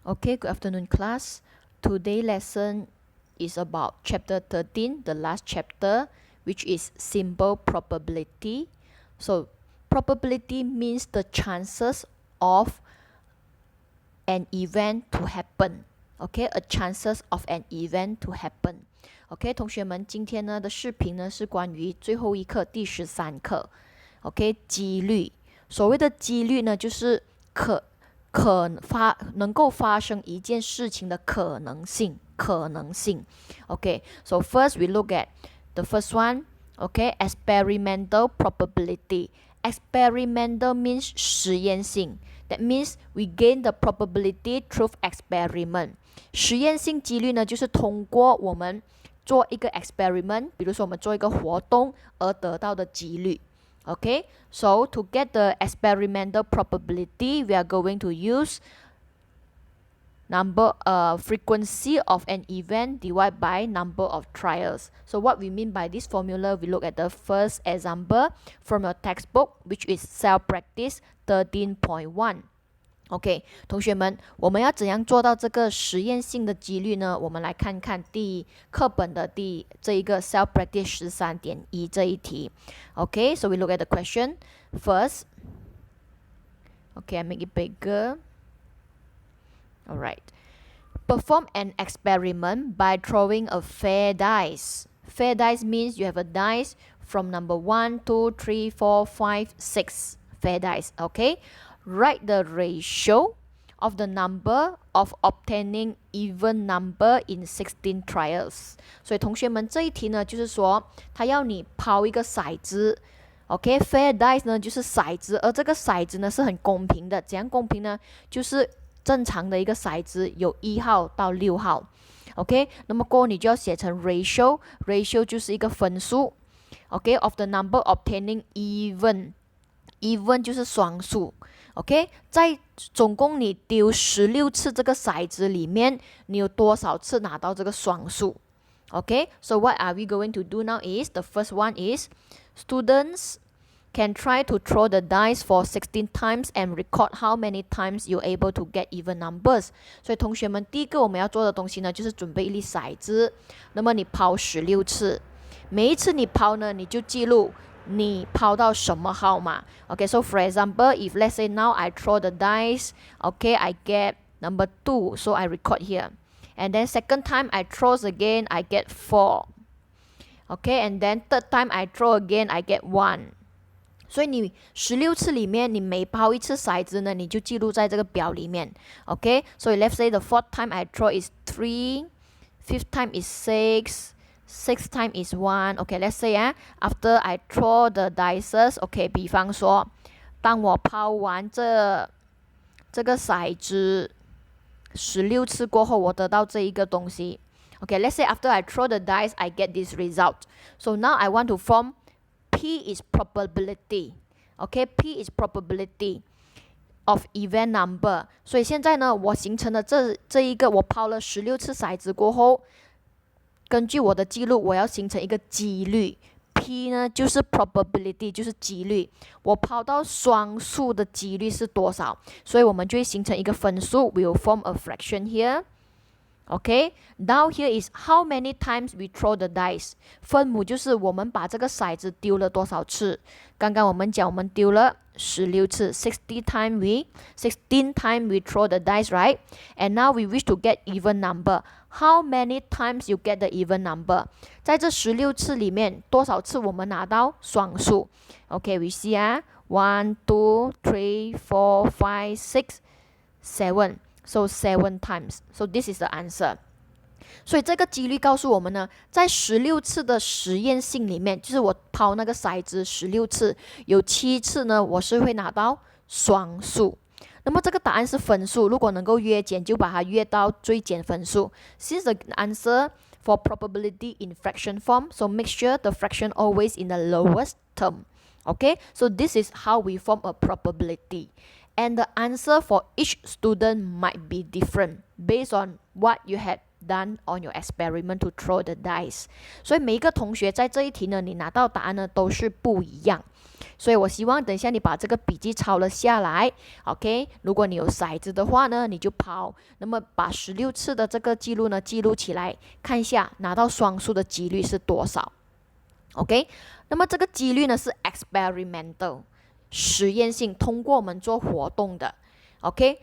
Okay, good afternoon, class. Today lesson is about chapter 13, the last chapter, which is simple probability. So, probability means the chances of an event to happen. Okay, a chances of an event to happen. OK， 同学们，今天呢的视频呢是关于最后一课第13课。OK， 几率。所谓的几率呢，就是能够发生一件事情的可能性。Okay, so first we look at the first one. Okay, experimental probability. Experimental means 实验性。That means we gain the probability through experiment. 实验性几率呢，就是通过我们做一个 experiment， 比如说我们做一个活动而得到的几率。Okay, so to get the experimental probability, we are going to use frequency of an event divided by number of trials. So what we mean by this formula, we look at the first example from your textbook, which is self-practice 13.1. OK， 同学们，我们要怎样做到这个实验性的几率呢？我们来看看课本的这一个 self practice 13.1这一题。OK， so we look at the question first. OK, I make it bigger. Alright. Perform an experiment by throwing a fair dice. Fair dice means you have a dice from number 1, 2, 3, 4, 5, 6. Fair dice. OK. Write the ratio of the number of obtaining even number in 16 trials. 所以同学们这一题呢，就是说他要你抛一个骰子。OK, fair dice 呢就是骰子，而这个骰子呢是很公平的。怎样公平呢？就是正常的一个骰子有1号到6号。OK， 那么过后你就要写成 ratio 就是一个分数。OK, of the number obtaining even 就是双数。OK， 在总共你丢16次这个骰子里面，你有多少次拿到这个双数 ？OK， so what are we going to do now is the first one is students can try to throw the dice for 16 times and record how many times you're able to get even numbers. 所以同学们，第一个我们要做的东西呢，就是准备一粒骰子，那么你抛16次，每一次你抛呢，你就记录。你抛到什么号码 ？Okay, so for example, if let's say now I throw the dice, okay, I get number 2, so I record here. And then second time I throw again, I get 4. Okay, and then third time I throw again, I get 1. 所以你16次里面，你每抛一次骰子呢，你就记录在这个表里面。Okay, so let's say the fourth time I throw is 3, fifth time is 6.Six time is 1. Okay, let's say after I throw the dices, okay, 比方说，当我抛完这个骰子16次过后，我得到这一个东西。Okay, let's say after I throw the dice, I get this result. So now I want to form P is probability. Okay, P is probability of event number. 所以现在呢，我形成了这一个，我抛了16次骰子过后。根据我的记录，我要形成一个几率 ，P 呢就是 probability， 就是几率。我抛到双数的几率是多少？所以我们就会形成一个分数 ，will form a fraction here. Okay, down here is how many times we throw the dice. 分母就是我们把这个骰子丢了多少次。刚刚我们讲我们丢了16次，16 time we throw the dice, right? And now we wish to get even number. How many times you get the even number? 在这16次里面，多少次我们拿到双数 ？Okay, we see 1, 2, 3, 4, 5, 6, 7. So 7 times. So this is the answer. 所以这个几率告诉我们呢，在16次的实验性里面，就是我抛那个骰子16次，有7次呢，我是会拿到双数。那么这个答案是分数，如果能够约减，就把它约到最减分数。Since the answer for probability in fraction form, so make sure the fraction always in the lowest term. Okay, so this is how we form a probability. And the answer for each student might be different based on what you had done on your experiment to throw the dice. 所以每一个同学在这一题呢，你拿到答案呢都是不一样。所以我希望等一下你把这个笔记抄了下来 ，OK？ 如果你有骰子的话呢，你就抛，那么把16次的这个记录呢记录起来，看一下拿到双数的几率是多少 ，OK？ 那么这个几率呢是 experimental 实验性，通过我们做活动的 ，OK？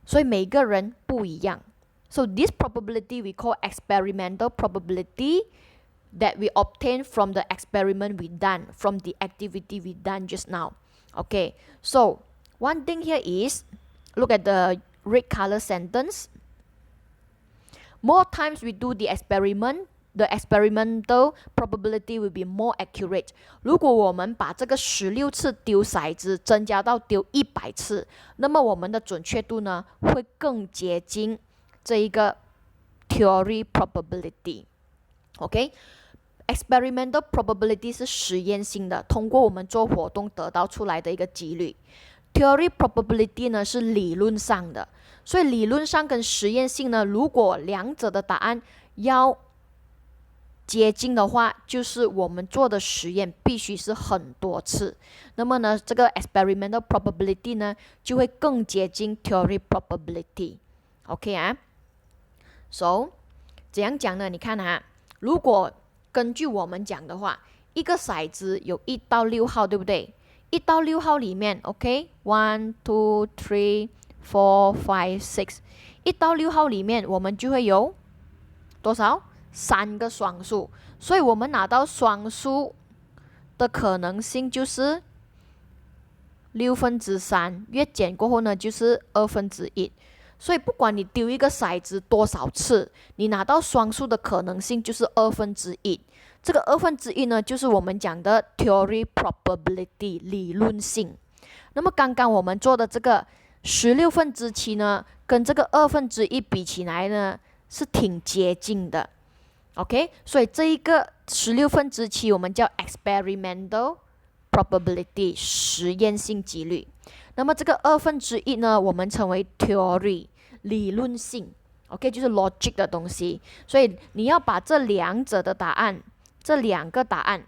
所以每个人不一样。So this probability we call experimental probability that we obtain from the experiment we done, from the activity we done just now. Okay, so one thing here is, look at the red color sentence. More times we do the experiment, the experimental probability will be more accurate. 如果我们把这个16次丢骰子增加到丢100次，那么我们的准确度呢会更接近这一个 theory probability. OK， experimental probability 是实验性的，通过我们做活动得到出来的一个几率。Theory probability 呢是理论上的，所以理论上跟实验性呢，如果两者的答案要接近的话，就是我们做的实验必须是很多次，那么呢，这个 experimental probability 呢就会更接近 theory probability。OK 啊 ，So 怎样讲呢？你看啊，如果根据我们讲的话，一个骰子有1到6号，对不对？1到6号里面 ，OK，1 2 3 4 5 6， 1到6号里面我们就会有多少？3个双数，所以我们拿到双数的可能性就是3/6，越减过后呢就是1/2。所以不管你丢一个骰子多少次，你拿到双数的可能性就是1/2。这个1/2呢，就是我们讲的 theory probability 理论性。那么刚刚我们做的这个7/16呢，跟这个1/2比起来呢，是挺接近的。OK， 所以这一个7/16我们叫 experimental probability 实验性几率。那么这个1/2呢，我们称为 theory 理论性 ，OK， 就是 logic 的东西。所以你要把这两者的答案，这两个答案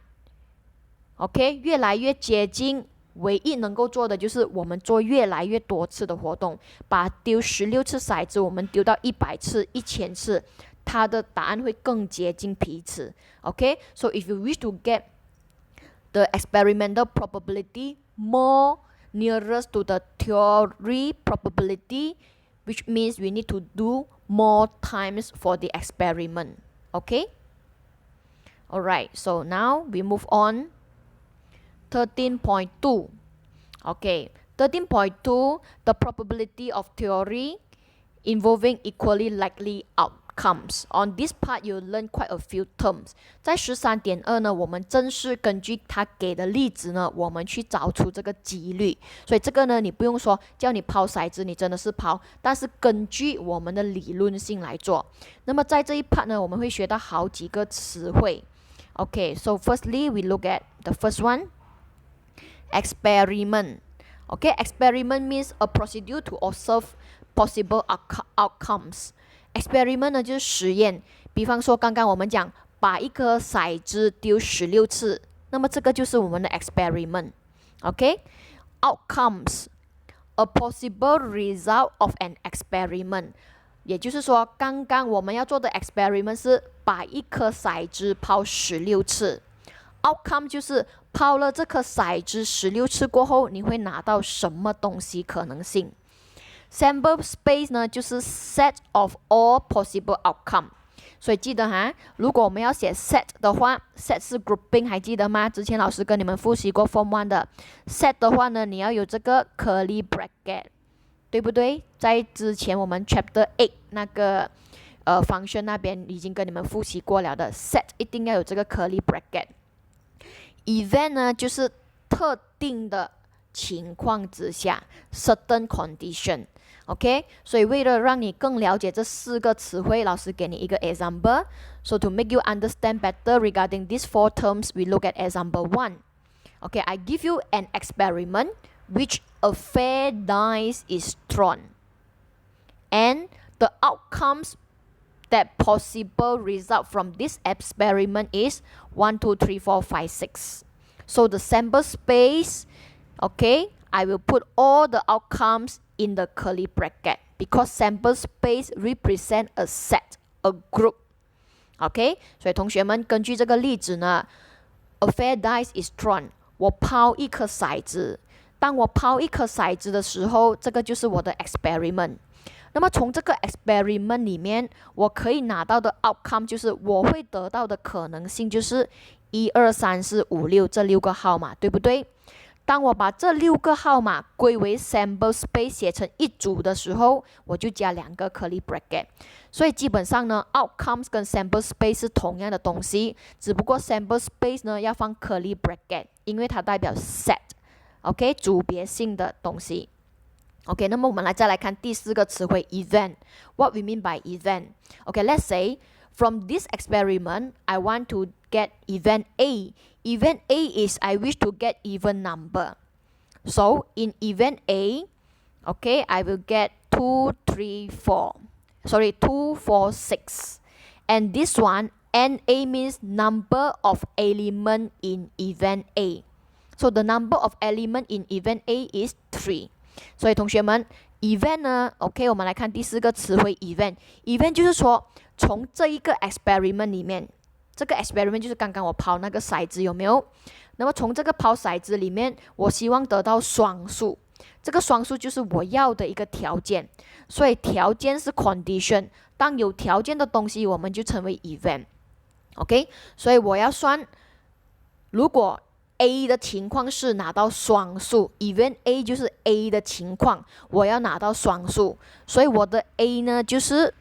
，OK， 越来越接近。唯一能够做的就是我们做越来越多次的活动，把丢16次骰子，我们丢到100次、1000次，它的答案会更接近彼此。OK，so if you wish to get the experimental probability more nearest to the theory probability, which means we need to do more times for the experiment. Okay? Alright, so now we move on. 13.2. Okay, 13.2, the probability of theory involving equally likely outcomes. On this part, you learn quite a few terms. 在13.2呢，我们正是根据他给的例子呢，我们去找出这个几率。所以这个呢，你不用说叫你抛骰子，你真的是抛，但是根据我们的理论性来做。那么在这一 part 呢，我们会学到好几个词汇。Okay, so firstly, we look at the first one, experiment. Okay, experiment means a procedure to observe possible outcomes. Experiment 呢就是实验，比方说刚刚我们讲把一颗骰子丢16次，那么这个就是我们的 experiment. Okay, outcomes, a possible result of an experiment. 也就是说，刚刚我们要做的 experiment 是把一颗骰子抛16次。Outcome 就是抛了这颗骰子16次过后，你会拿到什么东西可能性。Sample space 呢，就是 set of all possible outcome。所以记得哈，如果我们要写 set 的话 ，set 是 grouping， 还记得吗？之前老师跟你们复习过 Form 1的 set 的话呢，你要有这个 curly bracket。对不对？在之前我们 Chapter 8那个function 那边已经跟你们复习过了的 set 一定要有这个 curly bracket。Event 呢就是特定的情况之下 certain condition。OK， 所以为了让你更了解这4个词汇，老师给你一个 example. So to make you understand better regarding these 4 terms, we look at example 1. Okay, I give you an experiment which a fair dice is thrown, and the outcomes that possible result from this experiment is 1 2 3 4 5 6. So the sample space, okay, I will put all the outcomes in the curly bracket because sample space represent a set, a group. OK， 所以同学们根据这个例子呢 ，a fair dice is drawn， 我抛一颗骰子。当我抛一颗骰子的时候，这个就是我的 experiment。那么从这个 experiment 里面，我可以拿到的 outcome 就是我会得到的可能性就是1、2、3、4、5、6这6个号码，对不对？当我把这6个号码归为 sample space 写成一组的时候，我就加2个 curly bracket。所以基本上呢 ，outcomes 跟 sample space 是同样的东西，只不过 sample space 呢要放 curly bracket， 因为它代表 set，OK， 组别性的东西。OK， 那么我们再来看第4个词汇 event。What we mean by event? OK，let's say from this experiment, I want to get event A. Event A is I wish to get even number. So in event A, okay, I will get 2, 3, 4. Sorry, 2, 4, 6. And this one, NA means number of element in event A. So the number of element in event A is 3. 所以同学们 event 呢 OK 我们来看第4个词汇 event 就是说从这一个 experiment 里面，这个 experiment 就是刚刚我抛那个骰子有没有？那么从这个抛骰子里面，我希望得到双数，这个双数就是我要的一个条件，所以条件是 condition， 当有条件的东西我们就称为 event。 OK， 所以我要算如果A 的情况是拿到双数 ，event A 就是 A 的情况，我要拿到双数，所以我的 A 呢就是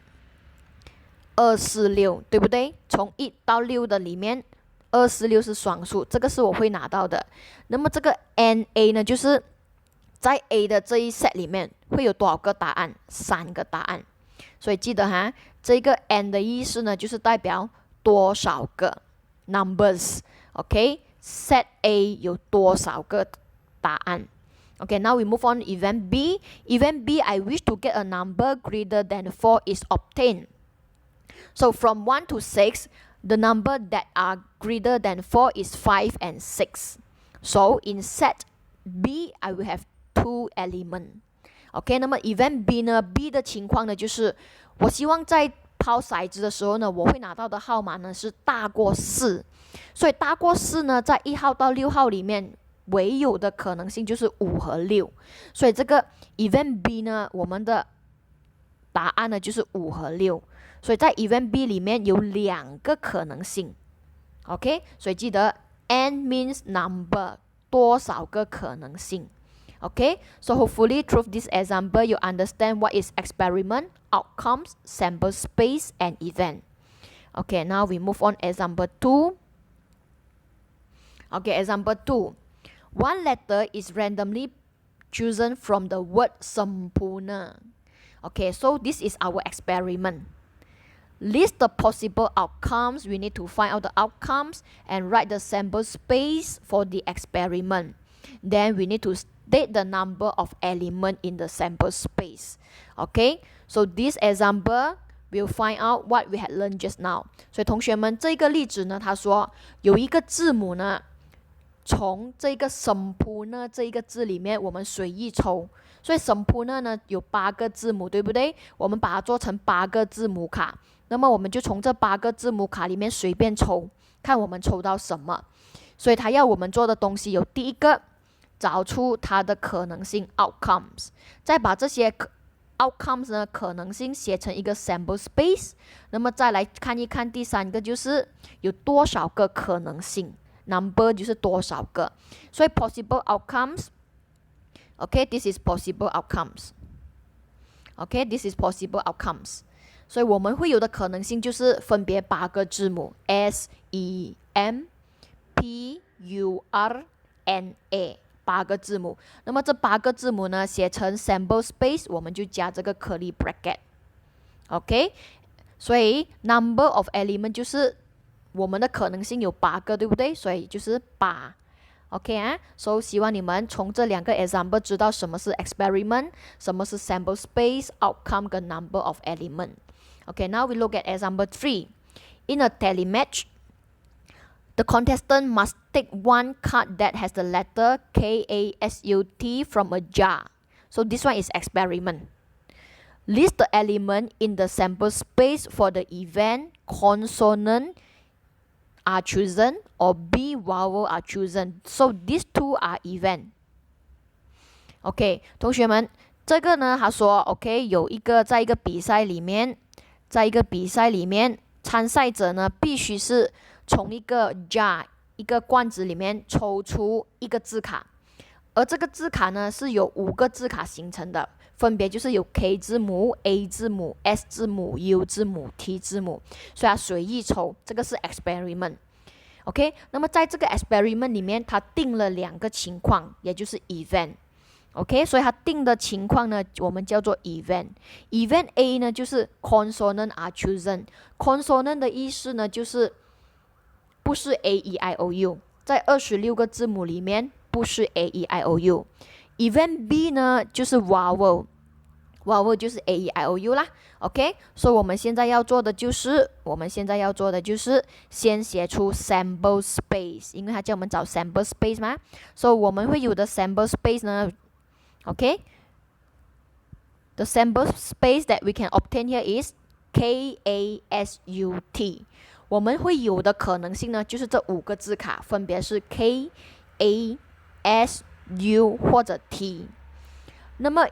2、4、6，对不对？从1到6的里面，2、4、6是双数，这个是我会拿到的。那么这个 NA 呢，就是在 A 的这一 set 里面会有多少个答案？3个答案。所以记得哈，这个 N 的意思呢，就是代表多少个 numbers。OK。Set A 有多少个答案 ？Okay, now we move on to event B. Event B, I wish to get a number greater than 4 is obtained. So from 1 to 6, the number that are greater than 4 is 5 and 6. So in set B, I will have 2 elements. OK， 那么 event B 呢 ？B 的情况呢，就是我希望在抛骰子的时候呢，我会拿到的号码呢是大过4。所以大过4呢，在1号到6号里面，唯有的可能性就是5和6。所以这个 event B 呢，我们的答案呢就是5和6。所以在 event B 里面有2个可能性。OK， 所以记得 N means number， 多少个可能性。Okay, so hopefully through this example you understand what is experiment, outcomes, sample space, and event. Okay, now we move on example 2. Okay, example 2. One letter is randomly chosen from the word sampuna. Okay, so this is our experiment. List the possible outcomes. We need to find out the outcomes and write the sample space for the experiment. Then we need to state the number of elements in the sample space. Okay, so this example we'll find out what we had learned just now. 所以同学们这个例子呢，他说有一个字母呢，从这个 sampuna 这一个字里面我们随意抽，所以 sampuna 呢有8个字母，对不对？我们把它做成8个字母卡，那么我们就从这8个字母卡里面随便抽，看我们抽到什么。所以他要我们做的东西有第一个，找出它的可能性 outcomes， 再把这些 outcomes 呢可能性写成一个 sample space， 那么再来看一看第3个就是有多少个可能性 number 就是多少个，所以 possible outcomes， OK this is possible outcomes， OK this is possible outcomes， 所以我们会有的可能性就是分别8个字母 S E M P U R N A 8个字母，那么这8个字母呢写成 sample space， 我们就加这个 curly bracket。 OK， 所以 number of element 就是我们的可能性有8个，对不对？所以就是8。 OK 啊，所以希望你们从这2个 example 知道什么是 experiment， 什么是 sample space， outcome 跟 number of element。 OK， now we look at example 3. In a telematch, The contestant must take one card that has the letter KASUT from a jar. So this one is experiment. List the element in the sample space for the event consonant are chosen or B vowel are chosen. So these two are event. OK， 同学们，这个呢，他说 OK， 在一个比赛里面，参赛者呢必须是从一个 jar 一个罐子里面抽出一个字卡，而这个字卡呢是由5个字卡形成的，分别就是有 K 字母、A 字母、S 字母、U 字母、T 字母，所以它随意抽，这个是 experiment。OK， 那么在这个 experiment 里面，它定了2个情况，也就是 event。OK， 所以它定的情况呢，我们叫做 event。event A 呢就是 consonant are chosen。consonant 的意思呢就是不是 A E I O U， 在26个字母里面不是 A E I O U。event B 呢就是 vowel。vowel 就是 A E I O U 啦 ，OK， 所以我们现在要做的就是先写出 sample space， 因为它叫我们找 sample space 嘛，所以我们会有的 sample space 呢 ，OK，the sample space that we can obtain here is KASUT， 我们会有的可能性呢，就是这5个字卡，分别是 KASU 或者 T。那么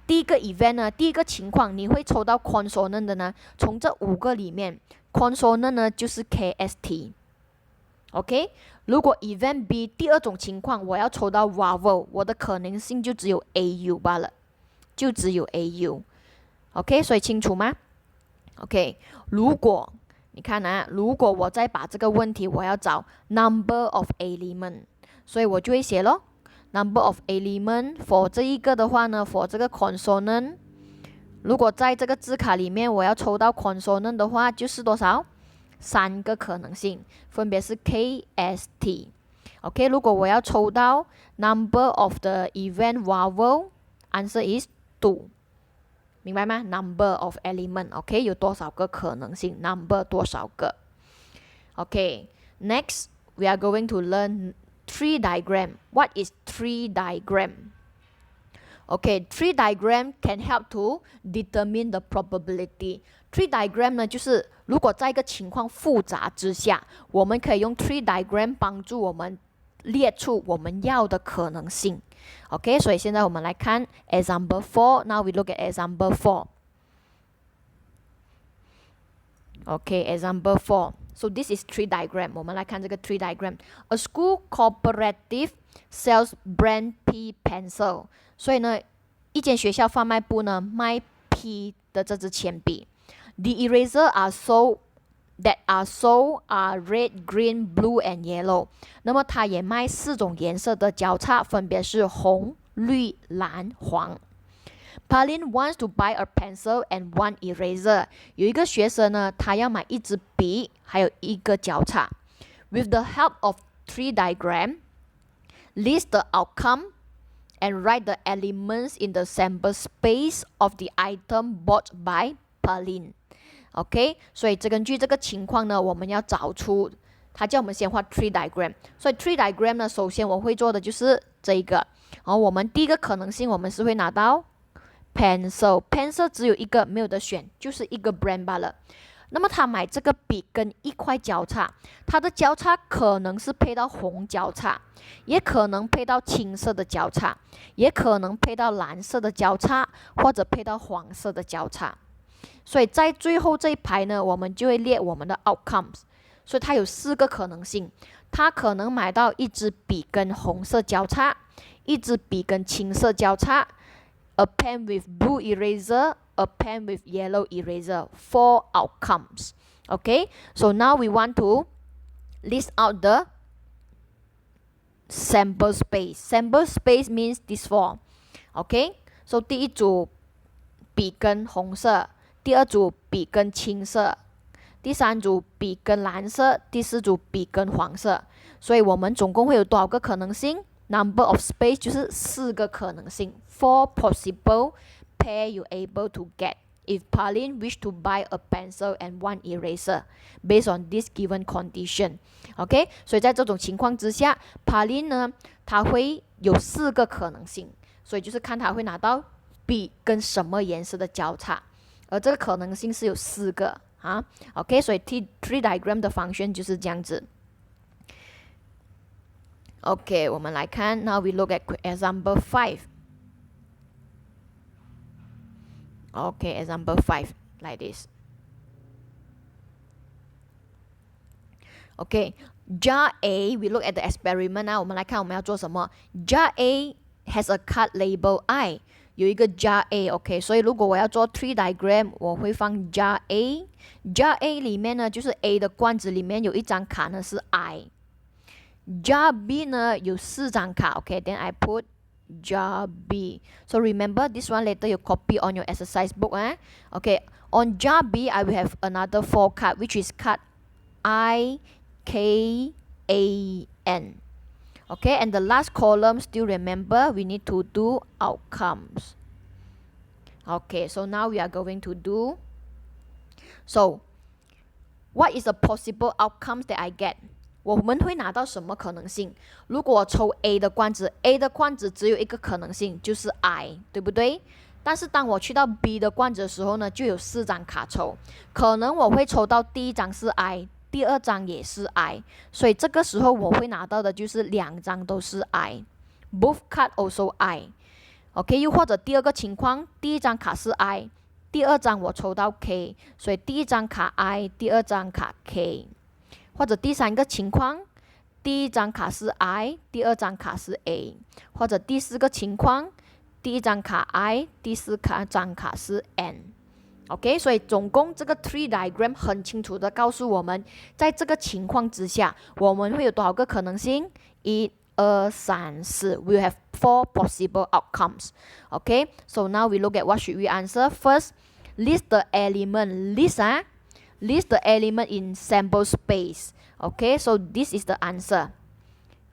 第一个 event 呢，第一个情况你会抽到 consonant 的呢，从这5个里面 consonant 呢就是 KST。OK， 如果 event B 第二种情况我要抽到 vowel， 我的可能性就只有 AU 罢了，就只有 AU。OK， 所以清楚吗 ？OK， 如果你看啊，如果我再把这个问题我要找 number of element， 所以我就会写咯。number of element for 这一个的话呢 ，for 这个 consonant， 如果在这个字卡里面我要抽到 consonant 的话，就是多少？3个可能性，分别是 KST。OK， 如果我要抽到 number of the event vowel，answer is 2， 明白吗 ？number of element，OK， 有多少个可能性 ？number 多少个 ？OK，next we are going to learn tree diagram. What is tree diagram? Okay, tree diagram can help to determine the probability. Tree diagram 呢，就是如果在一个情况复杂之下，我们可以用 tree diagram 帮助我们列出我们要的可能性。OK， 所以现在我们来看 example 4。Now we look at example 4. Okay, example 4. So this is tree diagram. 我们来看这个 tree diagram. A school cooperative sells brand P pencil. 所以呢，一间学校贩卖部呢卖 P 的这支铅笔。The eraser are sold are red, green, blue and yellow. 那么它也卖4种颜色的交叉，分别是红、绿、蓝、黄。Pauline wants to buy a pencil and one eraser. 有一个学生呢，他要买一支笔，还有一个交叉。With the help of tree diagram, list the outcome and write the elements in the sample space of the item bought by Pauline. OK， 所以根据这个情况呢，我们要找出，他叫我们先画 tree diagram。所以 tree diagram 呢，首先我会做的就是这一个。然后我们第一个可能性，我们是会拿到 pencil 只有一个，没有得选，就是一个 brand 罢了。那么他买这个笔跟一块交叉，它的交叉可能是配到红交叉，也可能配到青色的交叉，也可能配到蓝色的交叉，或者配到黄色的交叉。所以在最后这一排呢，我们就会列我们的 outcomes。所以它有4个可能性，它可能买到一支笔跟红色交叉，一支笔跟青色交叉。A pen with blue eraser, a pen with yellow eraser. 4 outcomes. Okay, so now we want to list out the sample space. Sample space means this 4. Okay, so 第一组笔跟红色，第二组笔跟青色，第三组笔跟蓝色，第四组笔跟黄色。所以我们总共会有多少个可能性？Number of space 就是4个可能性 ，4 possible pair you able to get if Pauline wish to buy a pencil and one eraser based on this given condition. OK， 所以在这种情况之下 Pauline 呢，他会有4个可能性，所以就是看他会拿到笔跟什么颜色的交叉，而这个可能性是有4个啊。OK， 所以 tree diagram 的 function 就是这样子。OK， 我们来看 ，Now we look at example 5. Okay, example 5 like this. Okay, jar A, we look at the experiment 啊，我们来看我们要做什么。Jar A has a card label I， 有一个 jar A，OK， 所以如果我要做 tree diagram， 我会放 jar A。jar A 里面呢，就是 A 的罐子里面有一张卡呢是 I。jar B 呢有4张卡 ，OK，then I put jar B. So remember this one later you copy on your exercise book. Okay, on jar B I will have another 4 card, which is card I, K, A, N. Okay, and the last column still remember we need to do outcomes. Okay, so now we are going to do. So what is the possible outcomes that I get?我们会拿到什么可能性？如果我抽 A 的罐子 ，A 的罐子只有一个可能性，就是 I， 对不对？但是当我去到 B 的罐子的时候呢，就有4张卡抽，可能我会抽到第一张是 I， 第2张也是 I， 所以这个时候我会拿到的就是2张都是 I，both card also I。OK， 又或者第2个情况，第1张卡是 I， 第2张我抽到 K， 所以第1张卡 I， 第2张卡 K。或者第3个情况，第1张卡是 I， 第2张卡是 A， 或者第4个情况，第1张卡 I， 第4张卡是 N。OK， 所以总共这个 tree diagram 很清楚的告诉我们，在这个情况之下，我们会有多少个可能性？1、2、3、4 We have 4 possible outcomes. Okay, so now we look at what should we answer. First, list the element. List the element in sample space. Okay, so this is the answer.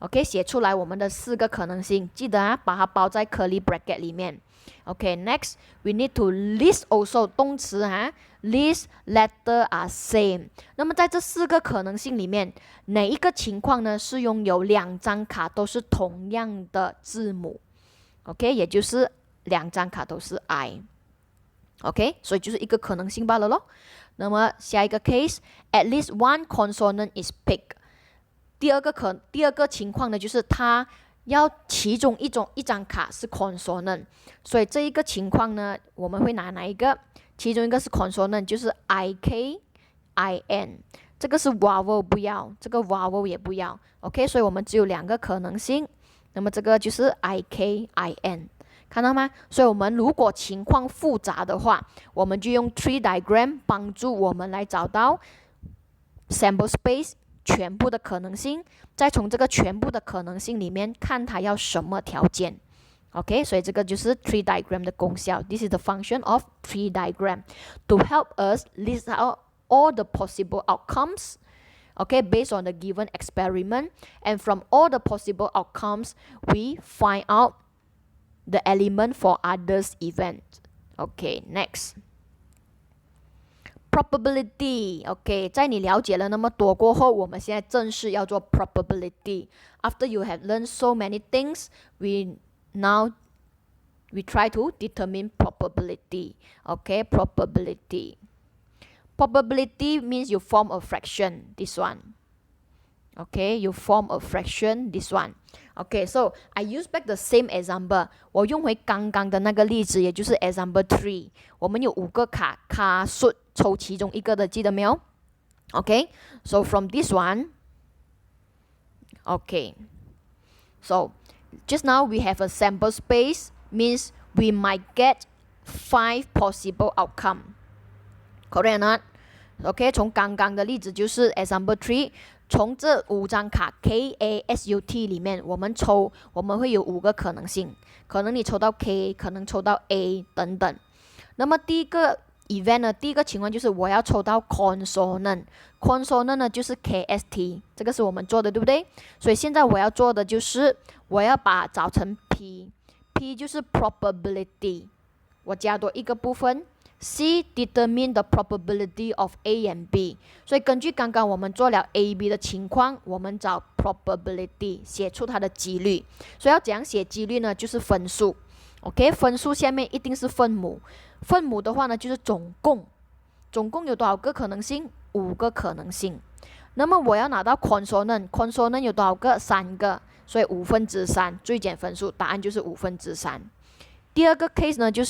Okay, 写出来我们的4个可能性，记得啊，把它包在 curly bracket 里面。Okay, next we need to list also 动词啊 ，list letter are same。那么在这4个可能性里面，哪一个情况呢是拥有2张卡都是同样的字母 ？OK， 也就是2张卡都是 I。OK， 所以就是一个可能性罢了咯。那么下一个 case，at least one consonant is picked。第二个情况呢，就是它要其中一张卡是 consonant， 所以这一个情况呢，我们会拿哪一个？其中一个是 consonant， 就是 IK、IN， 这个是 vowel 不要，这个 vowel 也不要。OK， 所以我们只有2个可能性。那么这个就是 IK、IN。看到吗？所以我们如果情况复杂的话，我们就用 tree diagram 帮助我们来找到 sample space 全部的可能性，再从这个全部的可能性里面看它要什么条件。OK， 所以这个就是 tree diagram 的功效。This is the function of tree diagram to help us list out all the possible outcomes. Okay, based on the given experiment, and from all the possible outcomes, we find out the element for others event. Okay, next. Probability. Okay, 在你了解了那么多过后，我们现在正式要做 probability. After you have learned so many things, we try to determine probability. Okay, probability. Probability means you form a fraction, this one. Okay, you form a fraction, this one. Okay, so I use back the same example. 我用回刚刚的那个例子，也就是 example 3。我们有5个卡，卡数抽其中一个的，记得没有 ？Okay, so from this one. Okay, so just now we have a sample space, means we might get 5 possible outcome. Correct or not? Okay, 从刚刚的例子就是 example 3。从这5张卡 KASUT 里面，我们会有5个可能性，可能你抽到 K， 可能抽到 A 等等。那么第一个 event 呢，第一个情况就是我要抽到 consonant 呢就是 KST， 这个是我们做的，对不对？所以现在我要做的就是我要把它找成 P 就是 probability， 我加多一个部分 C determine the probability of A and B。所以根据刚刚我们做了 A、B 的情况，我们找 probability， 写出它的几率。所以要怎样写几率呢？就是分数。OK， 分数下面一定是分母。分母的话呢，就是总共有多少个可能性？5个可能性。那么我要拿到 consonant 有多少个？3个，所以3/5，最简分数，答案就是3/5。第二个 case 呢，就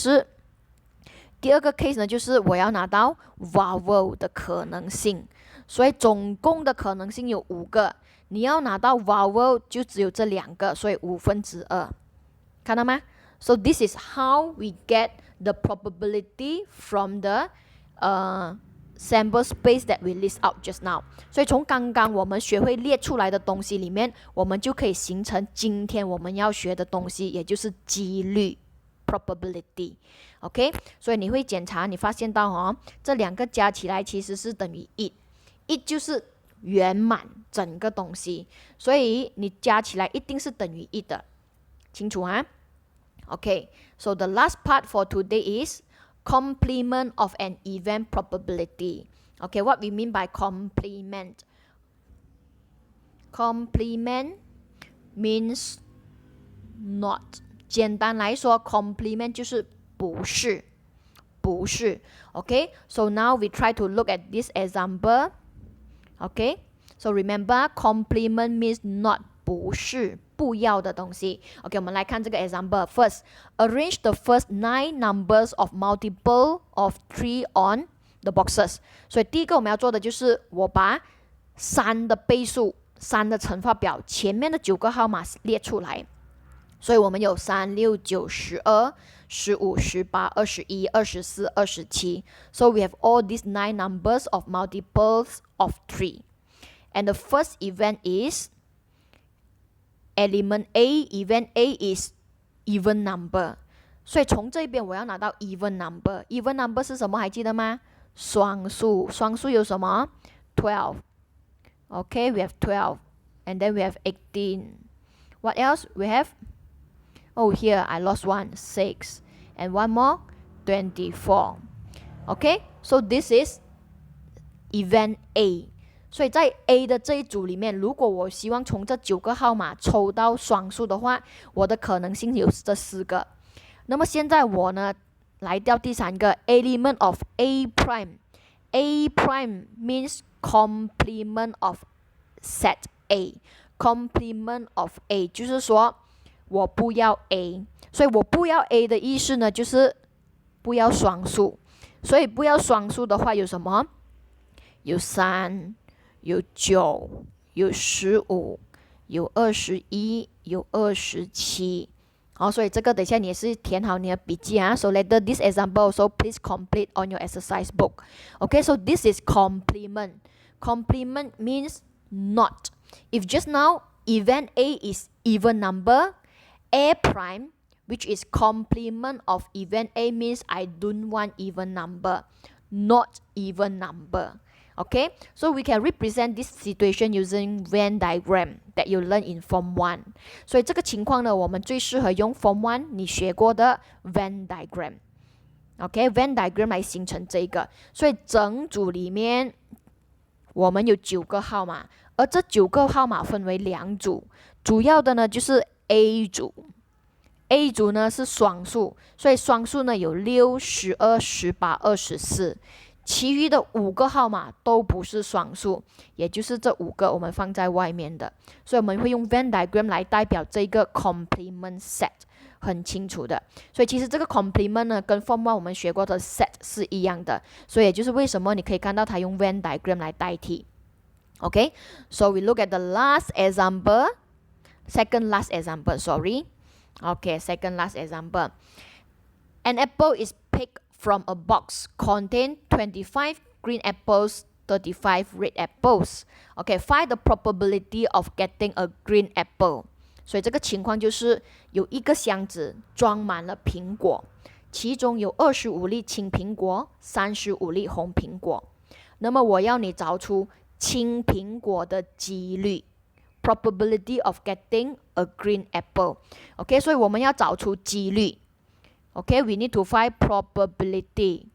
是我要拿到 vowel 的可能性，所以总共的可能性有5个，你要拿到 vowel 就只有这2个，所以2/2，看到吗？So this is how we get the probability from the sample space that we list out just now。所以从刚刚我们学会列出来的东西里面，我们就可以形成今天我们要学的东西，也就是几率 probability。OK， 所以你会检查，你发现到这2个加起来其实是等于1，1就是圆满整个东西，所以你加起来一定是等于1的，清楚啊？Okay, so the last part for today is complement of an event probability. Okay, what we mean by complement? Complement means not. 简单来说 complement 就是不是。Okay, so now we try to look at this example. Okay, so remember complement means not 不是不要的东西。OK， 我们来看这个 example. First, arrange the first 9 numbers of multiple of 3 on the boxes. 所以第一个我们要做的就是我把3的倍数、3的乘法表前面的9个号码列出来。所以我们有3、6、9、12、15、18、21、24、27。So we have all these 9 numbers of multiples of 3. And the first event is element A, event A is even number. 所以从这边我要拿到 even number. Even number 是什么？还记得吗？双数。双数有什么？ 12. Okay, we have 12. And then we have 18. What else? We have, oh here I lost one, 6. And one more, 24. Okay, so this is event A. 所以在 A 的这一组里面，如果我希望从这9个号码抽到双数的话，我的可能性有这4个。那么现在我呢，来掉第3个 element of A prime. A prime means complement of set A. Complement of A 就是说我不要 A， 所以我不要 A 的意思呢，就是不要双数。所以不要双数的话有什么？有3。有9，有15，有21，有27。好，所以这个等一下你也是填好你的笔记啊。So later this example also please complete on your exercise book. Okay, so this is complement. Complement means not. If just now event A is even number, A prime, which is complement of event A means I don't want even number, not even number.Okay, so we can represent this situation using Venn diagram that you learn in Form 1. 所以这个情况呢，我们最适合用 Form 1你学过的 Venn diagram. Okay, Venn diagram 来形成这个。所以整组里面我们有9个号码，而这9个号码分为2组，主要的呢就是 A 组。A 组呢是双数，所以双数呢有6、12、18、24。其余的5个号码都不是双数，也就是这5个我们放在外面的，所以我们会用 Venn diagram 来代表这个 complement set， 很清楚的。所以其实这个 complement 呢，跟 Form 1我们学过的 set 是一样的，所以也就是为什么你可以看到它用 Venn diagram 来代替。Okay, so we look at the second last example, sorry. Okay, second last example. An apple is picked from a box contain 25 green apples, 35 red apples. Okay, find the probability of getting a green apple. 所以这个情况就是有一个箱子装满了苹果，其中有25粒青苹果，35粒红苹果。那么我要你找出青苹果的几率 ，probability of getting a green apple. Okay, 所以我们要找出几率。Okay, we need to find probability.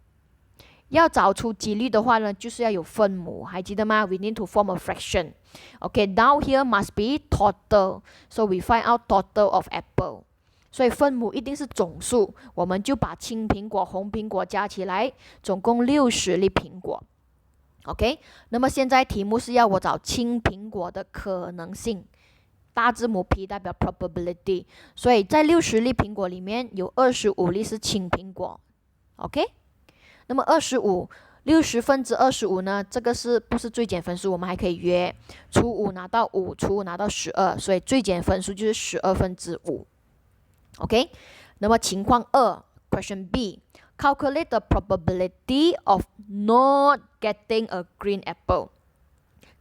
要找出几率的话呢，就是要有分母，还记得吗？ We need to form a fraction. Okay, down here must be total. So we find out total of apple. 所以分母一定是总数，我们就把青苹果、红苹果加起来，总共60粒苹果。OK， 那么现在题目是要我找青苹果的可能性，大字母 P 代表 probability， 所以在60粒苹果里面有25粒是青苹果。OK， 那么60分之25呢？这个是不是最简分数？我们还可以约除5拿到5，除5拿到12，所以最简分数就是12分之5。OK， 那么情况2 ，Question B。Calculate the probability of not getting a green apple.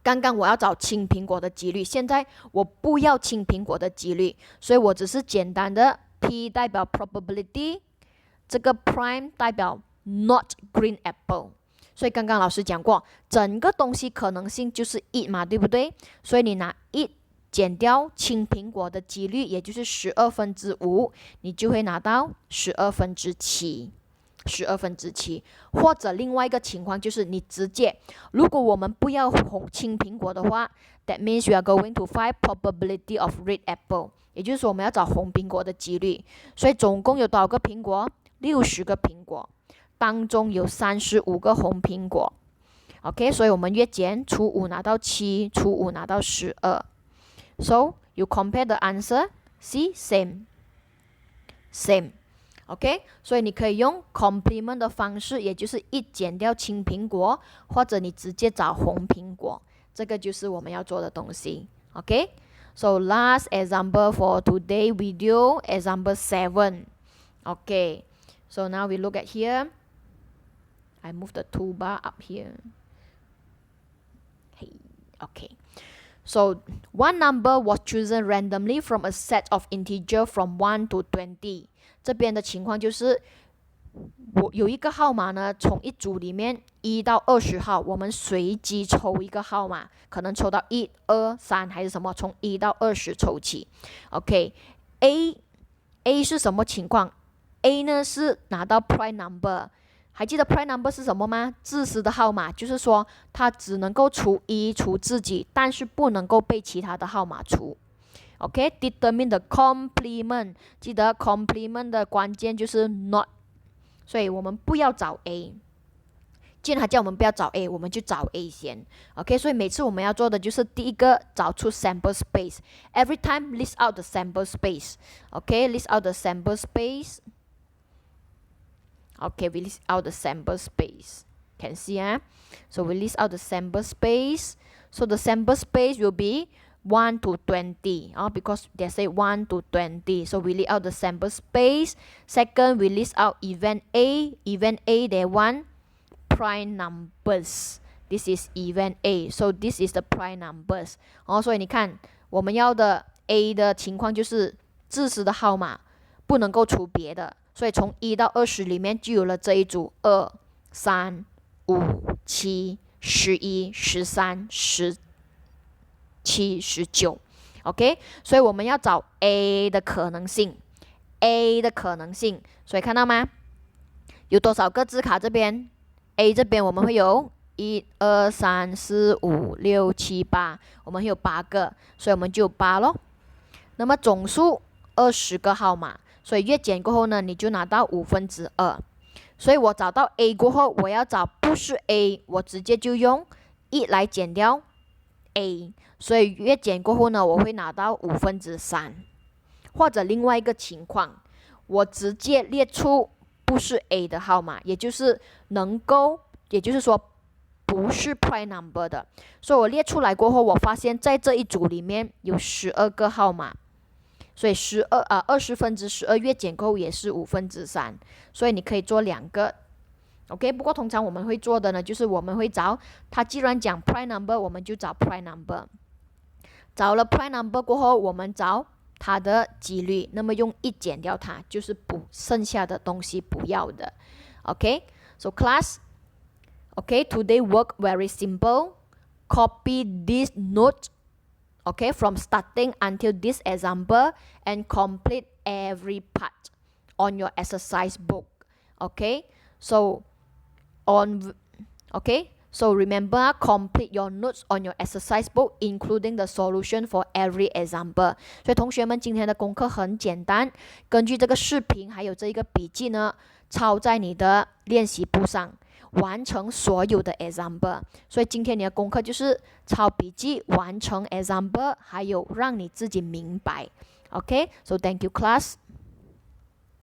刚刚我要找青苹果的几率，现在我不要青苹果的几率，所以我只是简单的 P 代表 probability， 这个 prime 代表 not green apple。所以刚刚老师讲过，整个东西可能性就是1嘛，对不对？所以你拿1减掉青苹果的几率，也就是12分之5，你就会拿到12分之7。12分之7，或者另外一个情况就是你直接，如果我们不要青苹果的话 ，that means we are going to find probability of red apple， 也就是说我们要找红苹果的几率。所以总共有多少个苹果？60个苹果，当中有35个红苹果。OK， 所以我们约减，除5拿到7，除5拿到12。So you compare the answer, see same。OK， 所以你可以用 complement 的方式，也就是1减掉青苹果，或者你直接找红苹果，这个就是我们要做的东西。OK， so last example for today video, example 7. Okay, so now we look at here. I move the toolbar up here. Hey, okay. So one number was chosen randomly from a set of integer from 1 to 20. 这边的情况就是我有一个号码呢，从一组里面1到20号，我们随机抽一个号码，可能抽到1、2、3还是什么，从1到20抽起。OK，A 是什么情况 ？A 呢是拿到 prime number， 还记得 prime number 是什么吗？自私的号码，就是说它只能够除1除自己，但是不能够被其他的号码除。OK， determine the complement， 记得 complement 的关键就是 not， 所以我们不要找 A。既然他叫我们不要找 A， 我们就找 A 先。OK， 所以每次我们要做的就是第一个找出 sample space。Every time list out the sample space。OK，list out the sample space。Okay, we list out the sample space. Can see, So we list out the sample space. So the sample space will be 1 to 20, because they say 1 to 20. So we list out the sample space. Second, we list out event A. Event A, they want prime numbers. This is event A. So this is the prime numbers. 所以你看，我们要的 A 的情况就是自私的号码，不能够除别的。所以从1到20里面就有了这一组2、3、5、7、11、13、17、19。OK， 所以我们要找 A 的可能性 ，A 的可能性。所以看到吗？有多少个字卡这边 ？A 这边我们会有1、2、3、4、5、6、7、8，我们会有8个，所以我们就有8咯。那么总数20个号码。所以越减过后呢，你就拿到2/5。所以我找到 A 过后，我要找不是 A， 我直接就用1来减掉 A。所以越减过后呢，我会拿到3/5。或者另外一个情况，我直接列出不是 A 的号码，也就是说不是 prime number 的。所以我列出来过后，我发现在这一组里面有12个号码。所以20分之12越减过后也是3/5，所以你可以做2个 ，OK。不过通常我们会做的呢，就是我们会找它，既然讲 prime number， 我们就找 prime number。找了 prime number 过后，我们找它的几率，那么用1减掉它，就是剩下的东西不要的 ，OK。So class, OK, today work very simple. Copy this note.Okay, from starting until this example and complete every part on your exercise book. Okay, so on okay, so remember complete your notes on your exercise book including the solution for every example。 所以同学们今天的功课很简单，根据这个视频还有这一个笔记呢，抄在你的练习簿上，完成所有的 example。 所以今天你的功课就是抄笔记，完成 example， 还有让你自己明白。 OK, so thank you class.